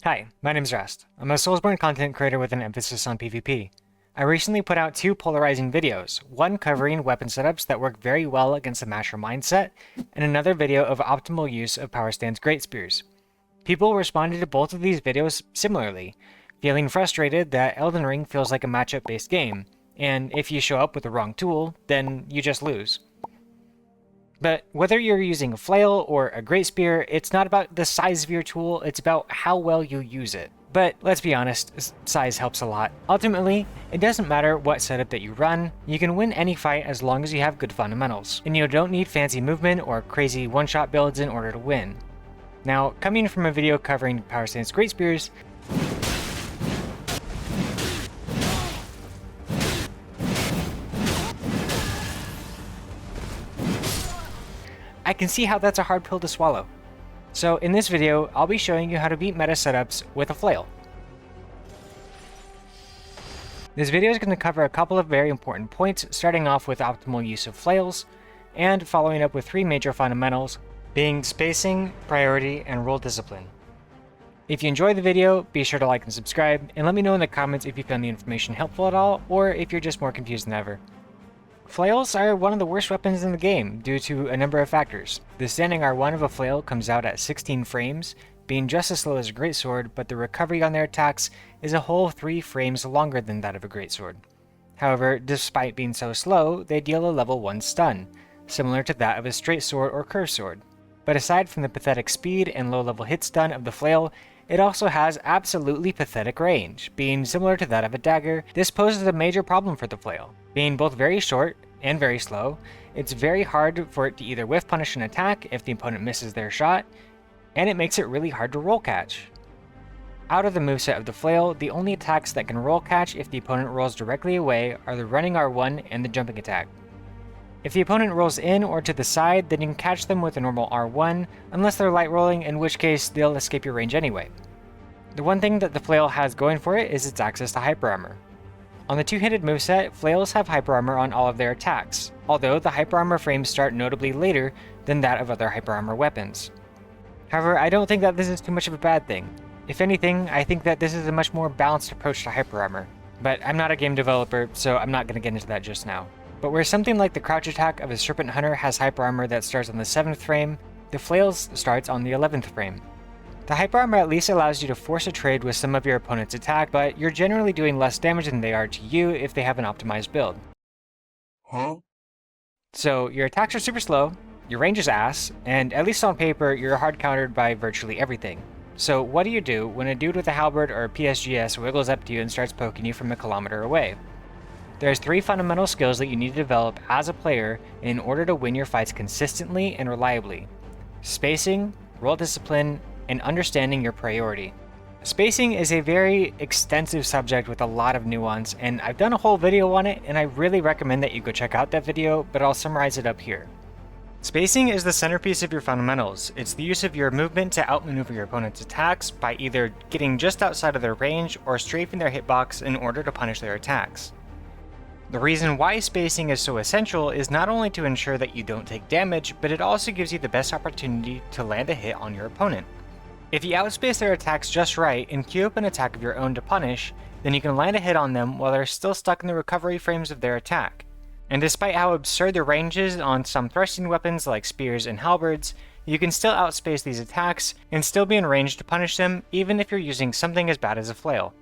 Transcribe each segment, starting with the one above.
Hi, my name's Rest. I'm a Soulsborne content creator with an emphasis on PvP. I recently put out two polarizing videos, one covering weapon setups that work very well against the Masher mindset, and another video of optimal use of Power Stance Great Spears. People responded to both of these videos similarly, feeling frustrated that Elden Ring feels like a matchup-based game, and if you show up with the wrong tool, then you just lose. But whether you're using a flail or a great spear, it's not about the size of your tool, it's about how well you use it. But let's be honest, size helps a lot. Ultimately, it doesn't matter what setup that you run, you can win any fight as long as you have good fundamentals, and you don't need fancy movement or crazy one-shot builds in order to win. Now, coming from a video covering Power Stance Great Spears, I can see how that's a hard pill to swallow. So in this video, I'll be showing you how to beat meta setups with a flail. This video is going to cover a couple of very important points, starting off with optimal use of flails, and following up with three major fundamentals, being spacing, priority, and role discipline. If you enjoyed the video, be sure to like and subscribe, and let me know in the comments if you found the information helpful at all, or if you're just more confused than ever. Flails are one of the worst weapons in the game due to a number of factors. The standing R1 of a flail comes out at 16 frames, being just as slow as a greatsword, but the recovery on their attacks is a whole 3 frames longer than that of a greatsword. However, despite being so slow, they deal a level 1 stun, similar to that of a straight sword or curved sword. But aside from the pathetic speed and low level hit stun of the flail, it also has absolutely pathetic range. Being similar to that of a dagger, this poses a major problem for the flail. Being both very short and very slow, it's very hard for it to either whiff punish an attack if the opponent misses their shot, and it makes it really hard to roll catch. Out of the moveset of the flail, the only attacks that can roll catch if the opponent rolls directly away are the running R1 and the jumping attack. If the opponent rolls in or to the side, then you can catch them with a normal R1, unless they're light rolling, in which case they'll escape your range anyway. The one thing that the flail has going for it is its access to hyper armor. On the two-handed moveset, flails have hyper armor on all of their attacks, although the hyper armor frames start notably later than that of other hyper armor weapons. However, I don't think that this is too much of a bad thing. If anything, I think that this is a much more balanced approach to hyper armor. But I'm not a game developer, so I'm not going to get into that just now. But where something like the crouch attack of a Serpent Hunter has hyper armor that starts on the 7th frame, the flails starts on the 11th frame. The hyper armor at least allows you to force a trade with some of your opponent's attack, but you're generally doing less damage than they are to you if they have an optimized build. So your attacks are super slow, your range is ass, and at least on paper, you're hard countered by virtually everything. So what do you do when a dude with a halberd or a PSGS wiggles up to you and starts poking you from a kilometer away? There's 3 fundamental skills that you need to develop as a player in order to win your fights consistently and reliably. Spacing, role discipline, and understanding your priority. Spacing is a very extensive subject with a lot of nuance, and I've done a whole video on it, and I really recommend that you go check out that video, but I'll summarize it up here. Spacing is the centerpiece of your fundamentals. It's the use of your movement to outmaneuver your opponent's attacks by either getting just outside of their range or strafing their hitbox in order to punish their attacks. The reason why spacing is so essential is not only to ensure that you don't take damage, but it also gives you the best opportunity to land a hit on your opponent. If you outspace their attacks just right and queue up an attack of your own to punish, then you can land a hit on them while they're still stuck in the recovery frames of their attack. And despite how absurd the range is on some thrusting weapons like spears and halberds, you can still outspace these attacks and still be in range to punish them even if you're using something as bad as a flail.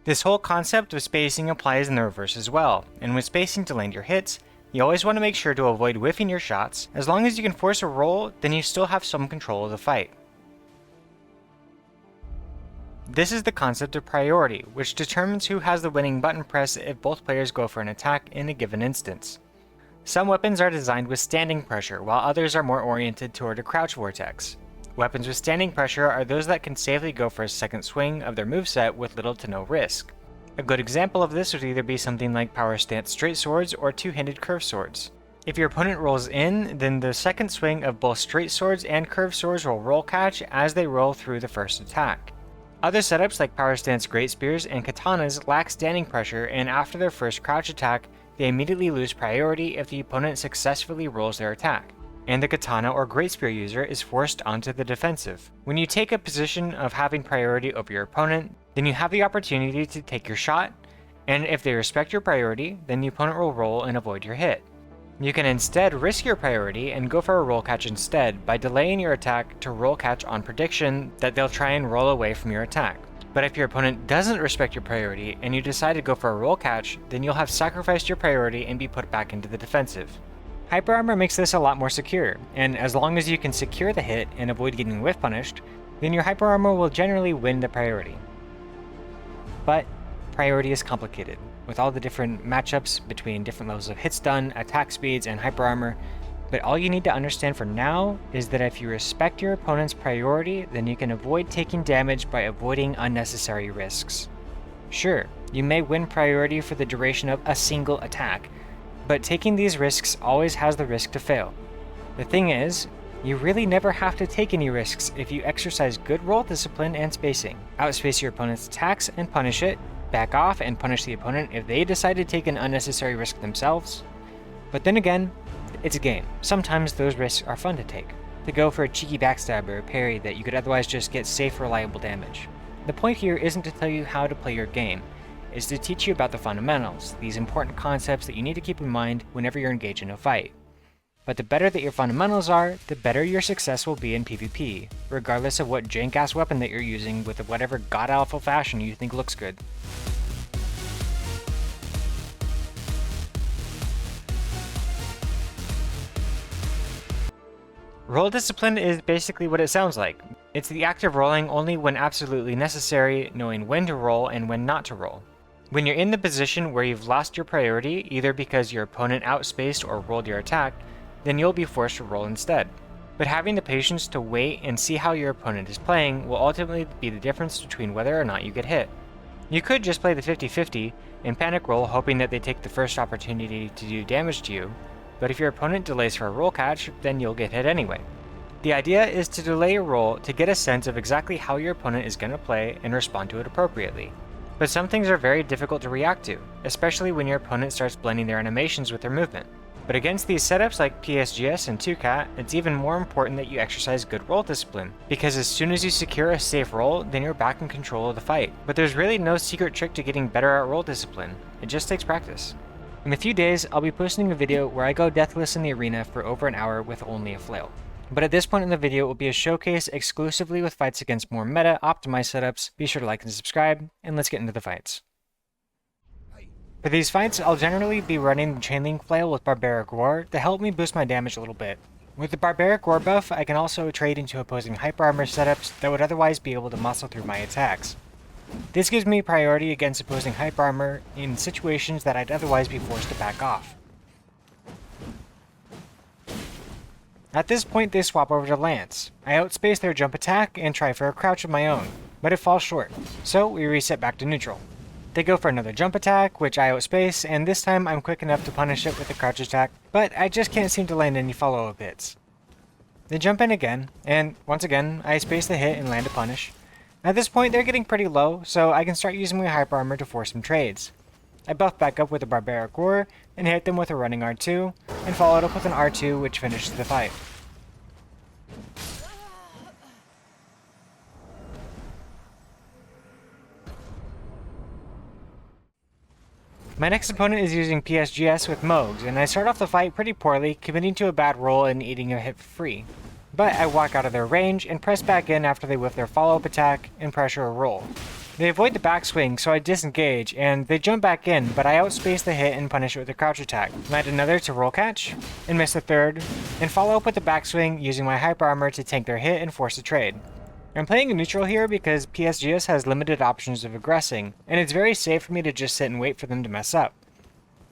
This whole concept of spacing applies in the reverse as well, and with spacing to land your hits, you always want to make sure to avoid whiffing your shots. As long as you can force a roll, then you still have some control of the fight. This is the concept of priority, which determines who has the winning button press if both players go for an attack in a given instance. Some weapons are designed with standing pressure, while others are more oriented toward a crouch vortex. Weapons with standing pressure are those that can safely go for a second swing of their moveset with little to no risk. A good example of this would either be something like Power Stance Straight Swords or two-handed curved swords. If your opponent rolls in, then the second swing of both straight swords and curved swords will roll catch as they roll through the first attack. Other setups like Power Stance Great Spears and Katanas lack standing pressure, and after their first crouch attack, they immediately lose priority if the opponent successfully rolls their attack. and the katana or great spear user is forced onto the defensive. When you take a position of having priority over your opponent, then you have the opportunity to take your shot, and if they respect your priority, then the opponent will roll and avoid your hit. You can instead risk your priority and go for a roll catch instead by delaying your attack to roll catch on prediction that they'll try and roll away from your attack. But if your opponent doesn't respect your priority and you decide to go for a roll catch, then you'll have sacrificed your priority and be put back into the defensive. Hyper Armor makes this a lot more secure, and as long as you can secure the hit and avoid getting whiff punished, then your Hyper Armor will generally win the priority. But priority is complicated, with all the different matchups between different levels of hit stun, attack speeds, and Hyper Armor, but all you need to understand for now is that if you respect your opponent's priority, then you can avoid taking damage by avoiding unnecessary risks. Sure, you may win priority for the duration of a single attack, but taking these risks always has the risk to fail. The thing is, you really never have to take any risks if you exercise good roll discipline and spacing. Outspace your opponent's attacks and punish it, back off and punish the opponent if they decide to take an unnecessary risk themselves. But then again, it's a game. Sometimes those risks are fun to take. To go for a cheeky backstab or a parry that you could otherwise just get safe, reliable damage. The point here isn't to tell you how to play your game, it's to teach you about the fundamentals, these important concepts that you need to keep in mind whenever you're engaged in a fight. But the better that your fundamentals are, the better your success will be in PvP, regardless of what jank-ass weapon that you're using with whatever god-awful fashion you think looks good. Roll discipline is basically what it sounds like. It's the act of rolling only when absolutely necessary, knowing when to roll and when not to roll. When you're in the position where you've lost your priority, either because your opponent outspaced or rolled your attack, then you'll be forced to roll instead. But having the patience to wait and see how your opponent is playing will ultimately be the difference between whether or not you get hit. You could just play the 50-50 and panic roll hoping that they take the first opportunity to do damage to you, but if your opponent delays for a roll catch, then you'll get hit anyway. The idea is to delay a roll to get a sense of exactly how your opponent is going to play and respond to it appropriately. But some things are very difficult to react to, especially when your opponent starts blending their animations with their movement. But against these setups like PSGS and 2Cat, it's even more important that you exercise good roll discipline, because as soon as you secure a safe roll, then you're back in control of the fight. But there's really no secret trick to getting better at roll discipline, it just takes practice. In a few days, I'll be posting a video where I go deathless in the arena for over an hour with only a flail. But at this point in the video, it will be a showcase exclusively with fights against more meta, optimized setups. Be sure to like and subscribe, and let's get into the fights. For these fights, I'll generally be running the Chainlink Flail with Barbaric Roar to help me boost my damage a little bit. With the Barbaric Roar buff, I can also trade into opposing Hyper Armor setups that would otherwise be able to muscle through my attacks. This gives me priority against opposing Hyper Armor in situations that I'd otherwise be forced to back off. At this point, they swap over to Lance. I outspace their jump attack and try for a crouch of my own, but it falls short, so we reset back to neutral. They go for another jump attack, which I outspace, and this time I'm quick enough to punish it with a crouch attack, but I just can't seem to land any follow-up hits. They jump in again, and once again, I space the hit and land a punish. At this point, they're getting pretty low, so I can start using my Hyper Armor to force some trades. I buff back up with a Barbaric Roar, and hit them with a running R2, and followed up with an R2 which finishes the fight. My next opponent is using PSGS with Mogs, and I start off the fight pretty poorly, committing to a bad roll and eating a hit for free. But I walk out of their range and press back in after they whiff their follow-up attack and pressure a roll. They avoid the backswing, so I disengage, and they jump back in, but I outspace the hit and punish it with a crouch attack. Land another to roll catch, and miss a third, and follow up with the backswing using my Hyper Armor to tank their hit and force a trade. I'm playing a neutral here because PSGS has limited options of aggressing, and it's very safe for me to just sit and wait for them to mess up.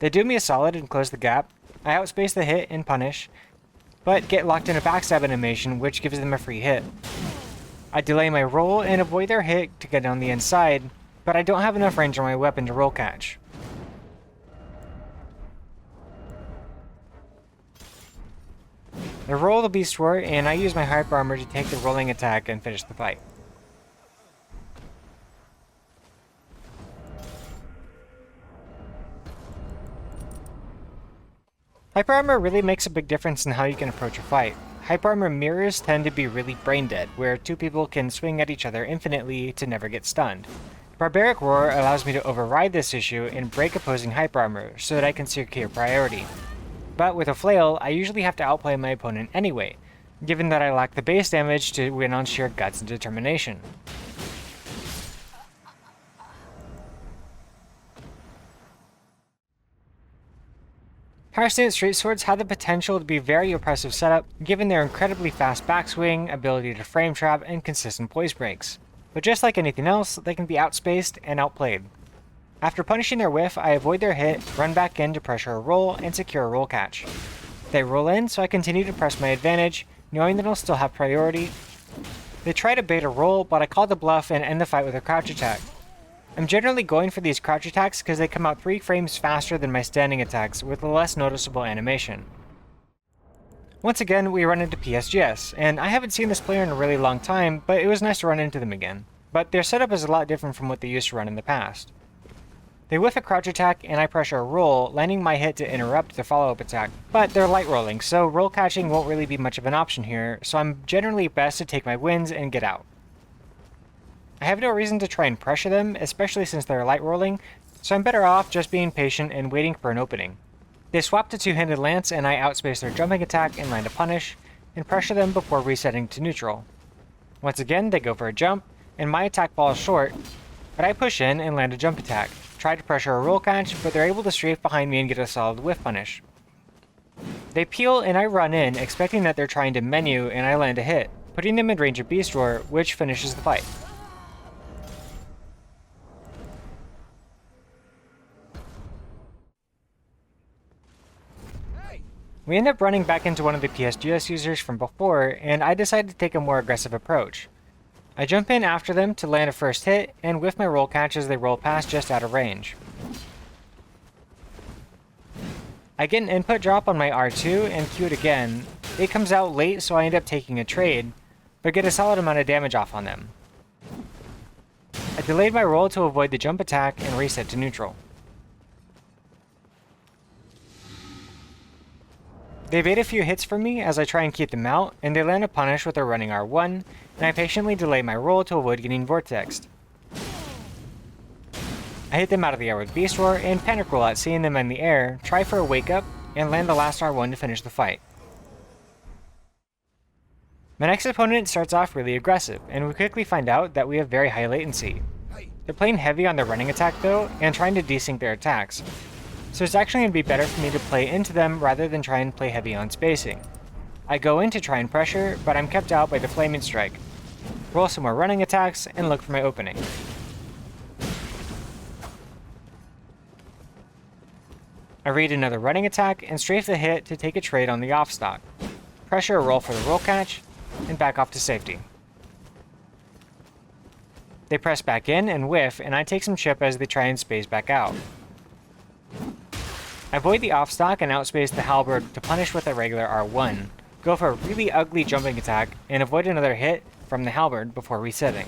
They do me a solid and close the gap. I outspace the hit and punish, but get locked in a backstab animation which gives them a free hit. I delay my roll and avoid their hit to get on the inside, but I don't have enough range on my weapon to roll catch. The roll will be short, and I use my Hyper Armor to take the rolling attack and finish the fight. Hyper Armor really makes a big difference in how you can approach a fight. Hyper Armor mirrors tend to be really brain dead, where two people can swing at each other infinitely to never get stunned. Barbaric Roar allows me to override this issue and break opposing Hyper Armor so that I can secure priority. But with a Flail, I usually have to outplay my opponent anyway, given that I lack the base damage to win on sheer guts and determination. Power Stance Straight Swords have the potential to be a very oppressive setup, given their incredibly fast backswing, ability to frame trap, and consistent poise breaks. But just like anything else, they can be outspaced and outplayed. After punishing their whiff, I avoid their hit, run back in to pressure a roll, and secure a roll catch. They roll in, so I continue to press my advantage, knowing that I'll still have priority. They try to bait a roll, but I call the bluff and end the fight with a crouch attack. I'm generally going for these crouch attacks because they come out 3 frames faster than my standing attacks with a less noticeable animation. Once again, we run into PSGS, and I haven't seen this player in a really long time, but it was nice to run into them again. But their setup is a lot different from what they used to run in the past. They whiff a crouch attack, and I pressure a roll, landing my hit to interrupt the follow-up attack. But they're light rolling, so roll catching won't really be much of an option here, so I'm generally best to take my wins and get out. I have no reason to try and pressure them, especially since they're light rolling, so I'm better off just being patient and waiting for an opening. They swap to two-handed lance and I outspace their jumping attack and land a punish, and pressure them before resetting to neutral. Once again, they go for a jump, and my attack falls short, but I push in and land a jump attack. Try to pressure a roll catch, but they're able to strafe behind me and get a solid whiff punish. They peel and I run in, expecting that they're trying to menu, and I land a hit, putting them in range of Beast Roar, which finishes the fight. We end up running back into one of the PSGS users from before, and I decide to take a more aggressive approach. I jump in after them to land a first hit, and whiff my roll catch as they roll past just out of range. I get an input drop on my R2 and Q it again. It comes out late, so I end up taking a trade, but get a solid amount of damage off on them. I delayed my roll to avoid the jump attack and reset to neutral. They bait a few hits for me as I try and keep them out, and they land a punish with their running R1, and I patiently delay my roll to avoid getting vortexed. I hit them out of the air with Beast Roar, and panic roll at seeing them in the air, try for a wake up, and land the last R1 to finish the fight. My next opponent starts off really aggressive, and we quickly find out that we have very high latency. They're playing heavy on their running attack though, and trying to desync their attacks. So it's actually going to be better for me to play into them rather than try and play heavy on spacing. I go in to try and pressure, but I'm kept out by the Flaming Strike. Roll some more running attacks, and look for my opening. I read another running attack, and strafe the hit to take a trade on the offstock. Pressure a roll for the roll catch, and back off to safety. They press back in and whiff, and I take some chip as they try and space back out. I avoid the offstock and outspace the halberd to punish with a regular R1, go for a really ugly jumping attack, and avoid another hit from the halberd before resetting.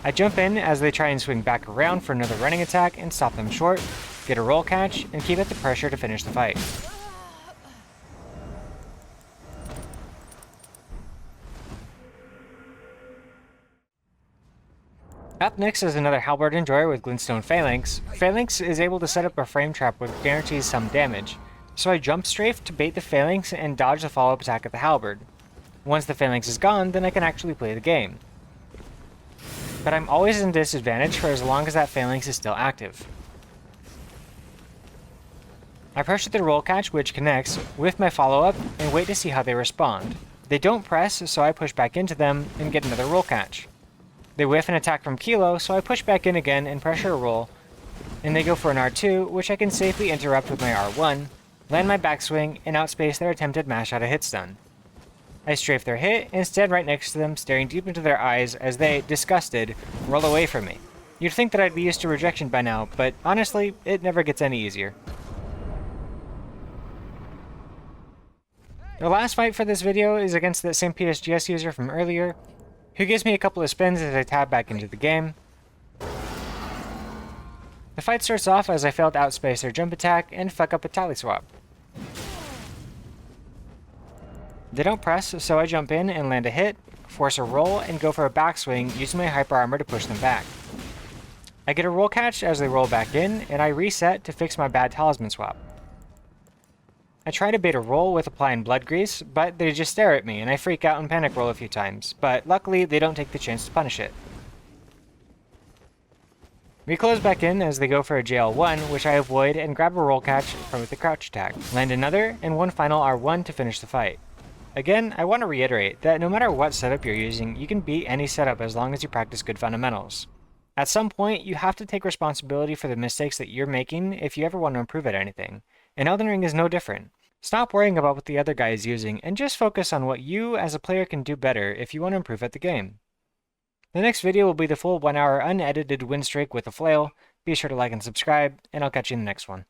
I jump in as they try and swing back around for another running attack and stop them short, get a roll catch, and keep at the pressure to finish the fight. Up next is another halberd enjoyer with Glintstone Phalanx. Phalanx is able to set up a frame trap which guarantees some damage, so I jump strafe to bait the Phalanx and dodge the follow-up attack of the halberd. Once the Phalanx is gone, then I can actually play the game. But I'm always in disadvantage for as long as that Phalanx is still active. I pressure the roll catch, which connects, with my follow-up, and wait to see how they respond. They don't press, so I push back into them and get another roll catch. They whiff an attack from Kilo, so I push back in again and pressure a roll, and they go for an R2, which I can safely interrupt with my R1, land my backswing, and outspace their attempted mash out of hit stun. I strafe their hit and stand right next to them, staring deep into their eyes as they, disgusted, roll away from me. You'd think that I'd be used to rejection by now, but honestly, it never gets any easier. The last fight for this video is against that same PSGS user from earlier, who gives me a couple of spins as I tab back into the game. The fight starts off as I fail to outspace their jump attack and fuck up a tally swap. They don't press, so I jump in and land a hit, force a roll, and go for a backswing using my hyper armor to push them back. I get a roll catch as they roll back in, and I reset to fix my bad talisman swap. I try to bait a roll with applying blood grease, but they just stare at me and I freak out and panic roll a few times, but luckily they don't take the chance to punish it. We close back in as they go for a JL1, which I avoid and grab a roll catch from with the crouch attack, land another, and one final R1 to finish the fight. Again, I want to reiterate that no matter what setup you're using, you can beat any setup as long as you practice good fundamentals. At some point, you have to take responsibility for the mistakes that you're making if you ever want to improve at anything, and Elden Ring is no different. Stop worrying about what the other guy is using and just focus on what you as a player can do better if you want to improve at the game. The next video will be the full 1 hour unedited win streak with a flail. Be sure to like and subscribe, and I'll catch you in the next one.